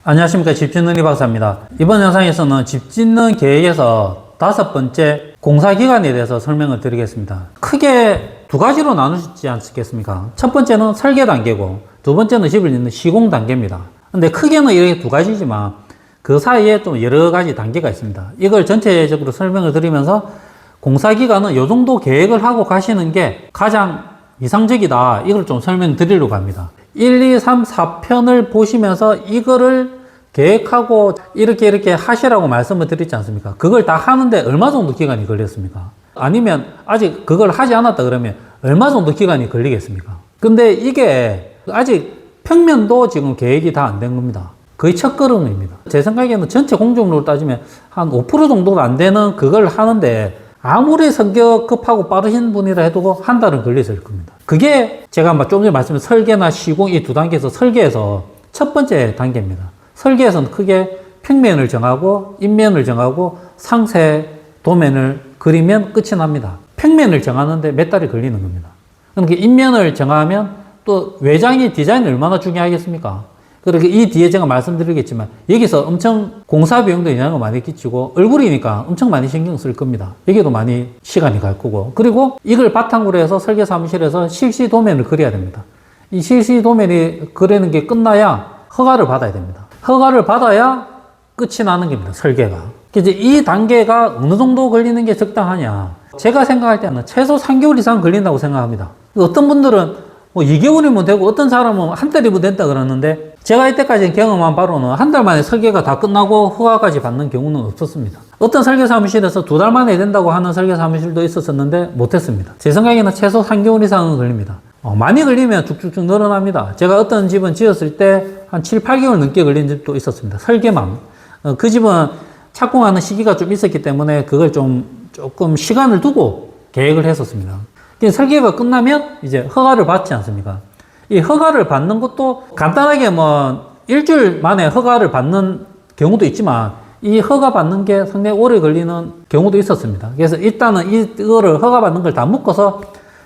안녕하십니까. 집짓는 이박사입니다. 이번 영상에서는 집 짓는 계획에서 5번째 공사기간에 대해서 설명을 드리겠습니다. 크게 두 가지로 나누지 않겠습니까? 첫 번째는 설계 단계고 두 번째는 집을 짓는 시공 단계입니다. 근데 크게는 이렇게 두 가지지만 그 사이에 좀 여러 가지 단계가 있습니다. 이걸 전체적으로 설명을 드리면서 공사기간은 이 정도 계획을 하고 가시는 게 가장 이상적이다. 이걸 좀 설명드리려고 합니다. 1, 2, 3, 4편을 보시면서 이거를 계획하고 이렇게 하시라고 말씀을 드렸지 않습니까? 그걸 다 하는데 얼마 정도 기간이 걸렸습니까? 아니면 아직 그걸 하지 않았다 그러면 얼마 정도 기간이 걸리겠습니까? 근데 이게 아직 평면도 지금 계획이 다 안 된 겁니다. 거의 첫 걸음입니다. 제 생각에는 전체 공정률로 따지면 한 5% 정도도 안 되는 그걸 하는데 아무리 성격 급하고 빠르신 분이라 해도 한 달은 걸렸을 겁니다. 그게 제가 좀 전에 말씀드린 설계나 시공 이 두 단계에서 설계에서 첫 번째 단계입니다. 설계에서는 크게 평면을 정하고 인면을 정하고 상세 도면을 그리면 끝이 납니다. 평면을 정하는데 몇 달이 걸리는 겁니다. 그러니까 인면을 정하면 또 외장의 디자인이 얼마나 중요하겠습니까? 그렇게 이 뒤에 제가 말씀드리겠지만 여기서 엄청 공사 비용도 영향을 많이 끼치고 얼굴이니까 엄청 많이 신경 쓸 겁니다. 여기도 많이 시간이 갈 거고, 그리고 이걸 바탕으로 해서 설계 사무실에서 실시 도면을 그려야 됩니다. 이 실시 도면이 그리는 게 끝나야 허가를 받아야 됩니다. 허가를 받아야 끝이 나는 겁니다. 설계가. 이제 이 단계가 어느 정도 걸리는 게 적당하냐? 제가 생각할 때는 최소 3개월 이상 걸린다고 생각합니다. 어떤 분들은 뭐 2개월이면 되고 어떤 사람은 한 달이면 된다 그러는데 제가 이때까지 경험한 바로는 한 달 만에 설계가 다 끝나고 허가까지 받는 경우는 없었습니다. 어떤 설계 사무실에서 2달 만에 된다고 하는 설계 사무실도 있었었는데 못했습니다. 제 생각에는 최소 3개월 이상은 걸립니다. 많이 걸리면 쭉쭉쭉 늘어납니다. 제가 어떤 집은 지었을 때 한 7, 8개월 넘게 걸린 집도 있었습니다. 설계만. 그 집은 착공하는 시기가 좀 있었기 때문에 그걸 조금 시간을 두고 계획을 했었습니다. 설계가 끝나면 이제 허가를 받지 않습니까? 이 허가를 받는 것도 간단하게 일주일 만에 허가를 받는 경우도 있지만 이 허가 받는 게 상당히 오래 걸리는 경우도 있었습니다. 그래서 일단은 이거를 허가 받는 걸 다 묶어서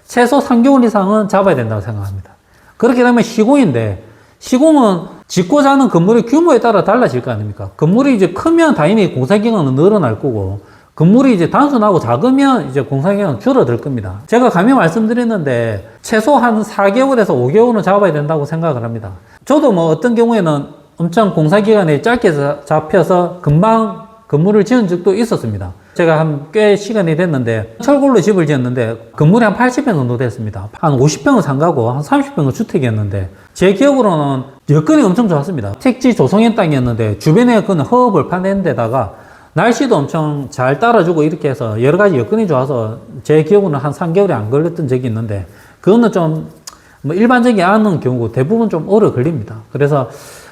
최소 3개월 이상은 잡아야 된다고 생각합니다. 그렇게 되면 시공인데 시공은 짓고자 하는 건물의 규모에 따라 달라질 거 아닙니까? 건물이 이제 크면 당연히 공사기간은 늘어날 거고 건물이 이제 단순하고 작으면 이제 공사기간은 줄어들 겁니다. 제가 감히 말씀드렸는데 최소 한 4개월에서 5개월은 잡아야 된다고 생각을 합니다. 저도 어떤 경우에는 엄청 공사기간이 짧게 잡혀서 금방 건물을 지은 적도 있었습니다. 제가 꽤 시간이 됐는데 철골로 집을 지었는데 건물이 한 80평 정도 됐습니다. 한 50평은 상가고 한 30평은 주택이었는데 제 기억으로는 여건이 엄청 좋았습니다. 택지 조성현 땅이었는데 주변에 그는 허업을 파낸 데다가 날씨도 엄청 잘 따라주고 이렇게 해서 여러 가지 여건이 좋아서 제 기억으로는 한 3개월이 안 걸렸던 적이 있는데 그거는 좀 일반적이지 않은 경우고 대부분 좀 오래 걸립니다. 그래서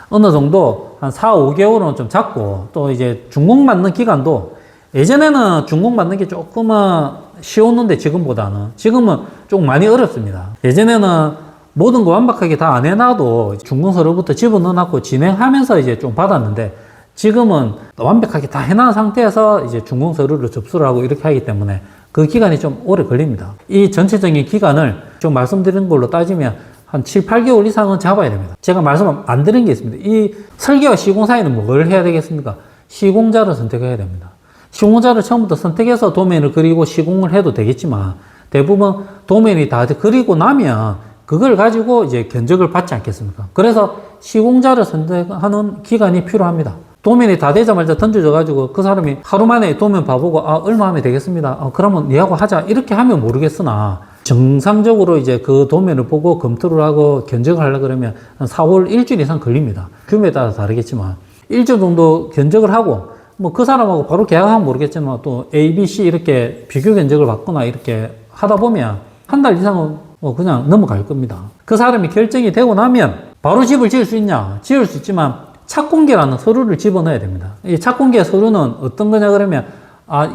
어느 정도 한 4, 5개월은 좀 잡고 또 이제 준공 맞는 기간도 예전에는 준공 받는 게 조금은 쉬웠는데 지금은 좀 많이 어렵습니다. 예전에는 모든 거 완벽하게 다 안 해놔도 준공서류부터 집어넣어놨고 진행하면서 이제 좀 받았는데 지금은 완벽하게 다 해놓은 상태에서 이제 준공서류를 접수를 하고 이렇게 하기 때문에 그 기간이 좀 오래 걸립니다. 이 전체적인 기간을 좀 말씀드린 걸로 따지면 한 7, 8개월 이상은 잡아야 됩니다. 제가 말씀 안 드린 게 있습니다. 이 설계와 시공 사이는 뭘 해야 되겠습니까? 시공자를 선택해야 됩니다. 시공자를 처음부터 선택해서 도면을 그리고 시공을 해도 되겠지만 대부분 도면이 다 그리고 나면 그걸 가지고 이제 견적을 받지 않겠습니까? 그래서 시공자를 선택하는 기간이 필요합니다. 도면이 다 되자마자 던져져가지고 그 사람이 하루 만에 도면 봐보고 얼마 하면 되겠습니다. 그러면 니하고 하자 이렇게 하면 모르겠으나 정상적으로 이제 그 도면을 보고 검토를 하고 견적을 하려고 그러면 한 4월 일주일 이상 걸립니다. 규모에 따라 다르겠지만 일주일 정도 견적을 하고 그 사람하고 바로 계약하면 모르겠지만 또 A, B, C 이렇게 비교 견적을 받거나 이렇게 하다 보면 한 달 이상은 그냥 넘어갈 겁니다. 그 사람이 결정이 되고 나면 바로 집을 지을 수 있냐? 지을 수 있지만 착공계라는 서류를 집어넣어야 됩니다. 이 착공계 서류는 어떤 거냐 그러면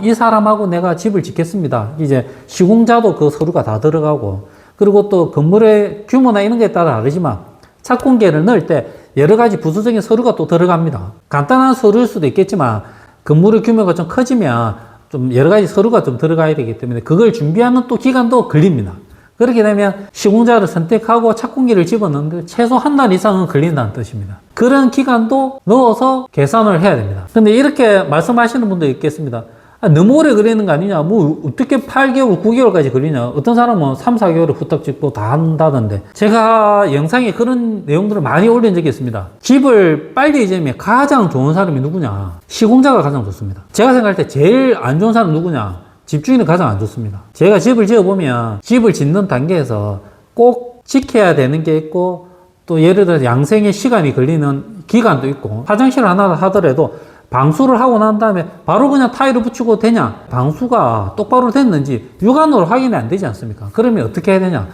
이 사람하고 내가 집을 짓겠습니다. 이제 시공자도 그 서류가 다 들어가고 그리고 또 건물의 규모나 이런 거에 따라 다르지만 착공계를 넣을 때 여러 가지 부수적인 서류가 또 들어갑니다. 간단한 서류일 수도 있겠지만 건물의 규모가 좀 커지면 좀 여러 가지 서류가 좀 들어가야 되기 때문에 그걸 준비하는 또 기간도 걸립니다. 그렇게 되면 시공자를 선택하고 착공기를 집어넣는데 최소 한 달 이상은 걸린다는 뜻입니다. 그런 기간도 넣어서 계산을 해야 됩니다. 근데 이렇게 말씀하시는 분도 있겠습니다. 너무 오래 걸리는 거 아니냐? 뭐 어떻게 8개월, 9개월까지 걸리냐? 어떤 사람은 3, 4개월에 후딱 짓고 다 한다던데, 제가 영상에 그런 내용들을 많이 올린 적이 있습니다. 집을 빨리 지으면 가장 좋은 사람이 누구냐? 시공자가 가장 좋습니다. 제가 생각할 때 제일 안 좋은 사람은 누구냐? 집주인은 가장 안 좋습니다. 제가 집을 지어보면 집을 짓는 단계에서 꼭 지켜야 되는 게 있고, 또 예를 들어서 양생의 시간이 걸리는 기간도 있고, 화장실을 하나 하더라도 방수를 하고 난 다음에 바로 그냥 타일을 붙이고 되냐? 방수가 똑바로 됐는지 육안으로 확인이 안 되지 않습니까? 그러면 어떻게 해야 되냐?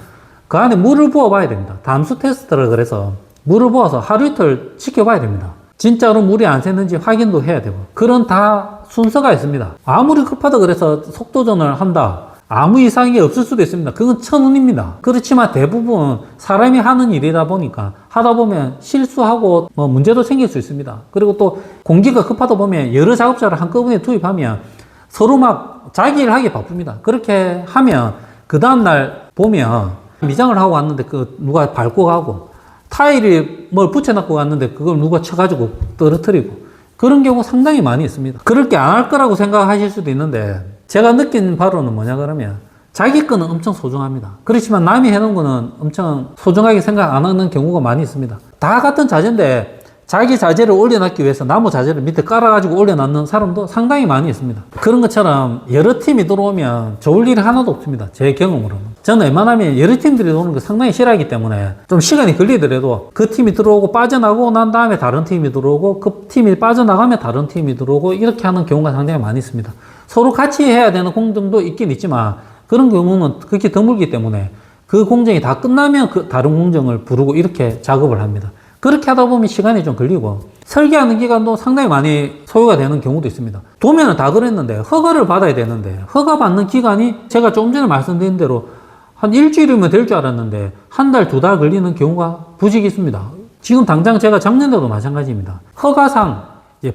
그 안에 물을 부어 봐야 됩니다. 담수 테스트를 그래서 물을 부어서 하루 이틀 지켜봐야 됩니다. 진짜로 물이 안 샜는지 확인도 해야 되고, 그런 다 순서가 있습니다. 아무리 급하다 그래서 속도전을 한다, 아무 이상이 없을 수도 있습니다. 그건 천운입니다. 그렇지만 대부분 사람이 하는 일이다 보니까 하다 보면 실수하고 뭐 문제도 생길 수 있습니다. 그리고 또 공기가 급하다 보면 여러 작업자를 한꺼번에 투입하면 서로 막 자기 일 하기 바쁩니다. 그렇게 하면 그 다음날 보면 미장을 하고 왔는데 그 누가 밟고 가고, 타일이 뭘 붙여놨고 갔는데 그걸 누가 쳐가지고 떨어뜨리고, 그런 경우 상당히 많이 있습니다. 그럴 게 안 할 거라고 생각하실 수도 있는데, 제가 느낀 바로는 뭐냐 그러면 자기 거는 엄청 소중합니다. 그렇지만 남이 해놓은 거는 엄청 소중하게 생각 안 하는 경우가 많이 있습니다. 다 같은 자재인데 자기 자재를 올려놨기 위해서 나무 자재를 밑에 깔아가지고 올려놨는 사람도 상당히 많이 있습니다. 그런 것처럼 여러 팀이 들어오면 좋을 일이 하나도 없습니다. 제 경험으로는. 저는 웬만하면 여러 팀들이 오는 거 상당히 싫어하기 때문에 좀 시간이 걸리더라도 그 팀이 들어오고 빠져나가고 난 다음에 다른 팀이 들어오고, 그 팀이 빠져나가면 다른 팀이 들어오고, 이렇게 하는 경우가 상당히 많이 있습니다. 서로 같이 해야 되는 공정도 있긴 있지만 그런 경우는 그렇게 드물기 때문에 그 공정이 다 끝나면 그 다른 공정을 부르고 이렇게 작업을 합니다. 그렇게 하다 보면 시간이 좀 걸리고 설계하는 기간도 상당히 많이 소요가 되는 경우도 있습니다. 도면은 다 그랬는데 허가를 받아야 되는데 허가 받는 기간이 제가 조금 전에 말씀드린 대로 한 일주일이면 될 줄 알았는데 한 달, 두 달 걸리는 경우가 부지기 있습니다. 지금 당장 제가 작년에도 마찬가지입니다. 허가상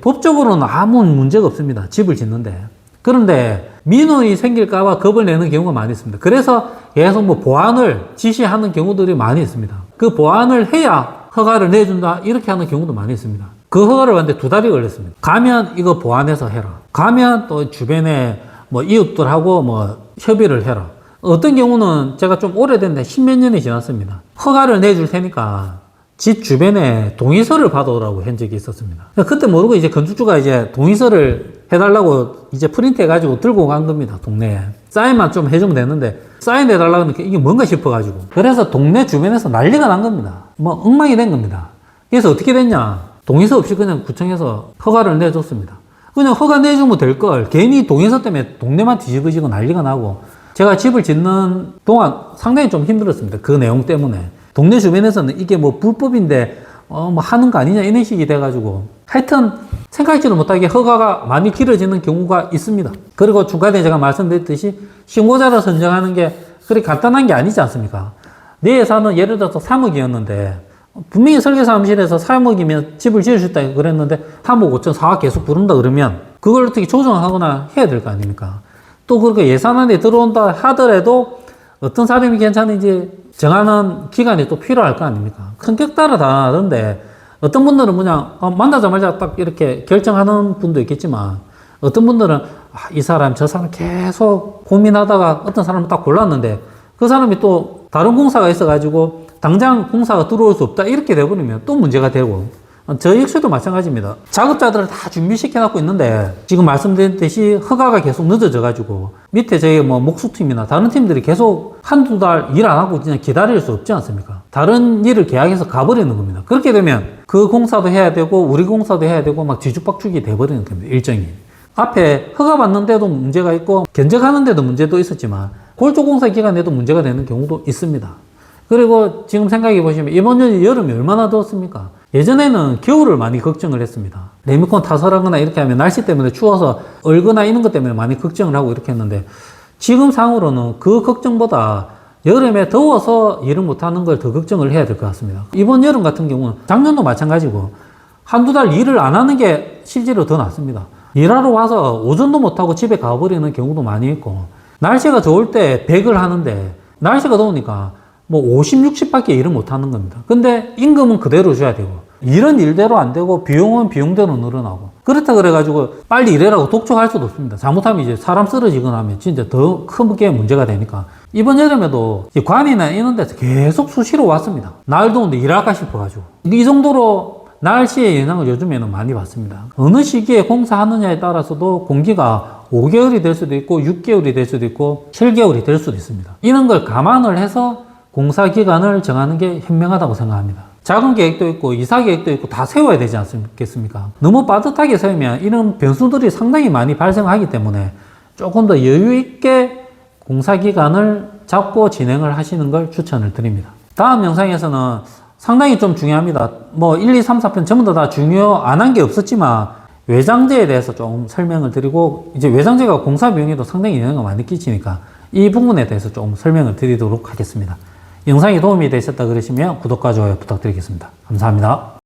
법적으로는 아무 문제가 없습니다. 집을 짓는데. 그런데 민원이 생길까봐 겁을 내는 경우가 많이 있습니다. 그래서 계속 뭐 보완을 지시하는 경우들이 많이 있습니다. 그 보완을 해야 허가를 내준다, 이렇게 하는 경우도 많이 있습니다. 그 허가를 받는데 2달이 걸렸습니다. 가면 이거 보완해서 해라. 가면 또 주변에 뭐 이웃들하고 뭐 협의를 해라. 어떤 경우는 제가 좀 오래됐는데 10몇 년이 지났습니다. 허가를 내줄 테니까 집 주변에 동의서를 받아오라고 한 적이 있었습니다. 그때 모르고 이제 건축주가 이제 동의서를 해달라고 이제 프린트 해가지고 들고 간 겁니다. 동네에. 사인만 좀 해주면 되는데 사인 해달라고 하니까 이게 뭔가 싶어가지고. 그래서 동네 주변에서 난리가 난 겁니다. 뭐 엉망이 된 겁니다. 그래서 어떻게 됐냐. 동의서 없이 그냥 구청에서 허가를 내줬습니다. 그냥 허가 내주면 될 걸 괜히 동의서 때문에 동네만 뒤집어지고 난리가 나고, 제가 집을 짓는 동안 상당히 좀 힘들었습니다. 그 내용 때문에. 동네 주변에서는 이게 뭐 불법인데 뭐 하는 거 아니냐 이런 식이 돼가지고 하여튼 생각지도 못하게 허가가 많이 길어지는 경우가 있습니다. 그리고 중간에 제가 말씀드렸듯이 신고자를 선정하는 게 그렇게 간단한 게 아니지 않습니까? 내 예산은 예를 들어서 3억이었는데 분명히 설계사무실에서 3억이면 집을 지을 수 있다 그랬는데 3억 5천 4억 계속 부른다 그러면 그걸 어떻게 조정하거나 해야 될 거 아닙니까? 또 그렇게 예산 안에 들어온다 하더라도 어떤 사람이 괜찮은지 정하는 기간이 또 필요할 거 아닙니까? 성격 따라 다른데 어떤 분들은 그냥 만나자마자 딱 이렇게 결정하는 분도 있겠지만, 어떤 분들은 이 사람 저 사람 계속 고민하다가 어떤 사람을 딱 골랐는데 그 사람이 또 다른 공사가 있어가지고 당장 공사가 들어올 수 없다 이렇게 돼버리면 또 문제가 되고, 저 역시도 마찬가지입니다. 작업자들을 다 준비시켜놓고 있는데 지금 말씀드렸듯이 허가가 계속 늦어져가지고 밑에 저희 뭐 목수팀이나 다른 팀들이 계속 한두 달 일 안 하고 그냥 기다릴 수 없지 않습니까? 다른 일을 계약해서 가버리는 겁니다. 그렇게 되면 그 공사도 해야 되고 우리 공사도 해야 되고 막 뒤죽박죽이 돼버리는 겁니다. 일정이. 앞에 허가 받는데도 문제가 있고 견적하는데도 문제도 있었지만 골조공사 기간에도 문제가 되는 경우도 있습니다. 그리고 지금 생각해 보시면 이번 여름이 얼마나 더웠습니까? 예전에는 겨울을 많이 걱정을 했습니다. 레미콘 타설하거나 이렇게 하면 날씨 때문에 추워서 얼거나 이런 것 때문에 많이 걱정을 하고 이렇게 했는데, 지금 상으로는 그 걱정보다 여름에 더워서 일을 못하는 걸 더 걱정을 해야 될 것 같습니다. 이번 여름 같은 경우는 작년도 마찬가지고 한두 달 일을 안 하는 게 실제로 더 낫습니다. 일하러 와서 오전도 못하고 집에 가버리는 경우도 많이 있고, 날씨가 좋을 때 100을 하는데 날씨가 더우니까 뭐 50, 60밖에 일을 못 하는 겁니다. 근데 임금은 그대로 줘야 되고, 일은 일대로 안 되고, 비용은 비용대로 늘어나고. 그렇다 그래가지고 빨리 일해라고 독촉할 수도 없습니다. 잘못하면 이제 사람 쓰러지거나 하면 진짜 더 크게 문제가 되니까. 이번 여름에도 관이나 이런 데서 계속 수시로 왔습니다. 날 더운데 일할까 싶어가지고. 이 정도로 날씨의 영향을 요즘에는 많이 받습니다. 어느 시기에 공사하느냐에 따라서도 공기가 5개월이 될 수도 있고 6개월이 될 수도 있고 7개월이 될 수도 있습니다. 이런 걸 감안을 해서 공사 기간을 정하는 게 현명하다고 생각합니다. 작은 계획도 있고 이사 계획도 있고 다 세워야 되지 않겠습니까? 너무 빠듯하게 세우면 이런 변수들이 상당히 많이 발생하기 때문에 조금 더 여유 있게 공사 기간을 잡고 진행을 하시는 걸 추천을 드립니다. 다음 영상에서는 상당히 좀 중요합니다. 뭐 1, 2, 3, 4편 전부 다 중요 안 한 게 없었지만 외장재에 대해서 좀 설명을 드리고, 이제 외장재가 공사 비용에도 상당히 영향을 많이 끼치니까 이 부분에 대해서 좀 설명을 드리도록 하겠습니다. 영상이 도움이 되셨다 그러시면 구독과 좋아요 부탁드리겠습니다. 감사합니다.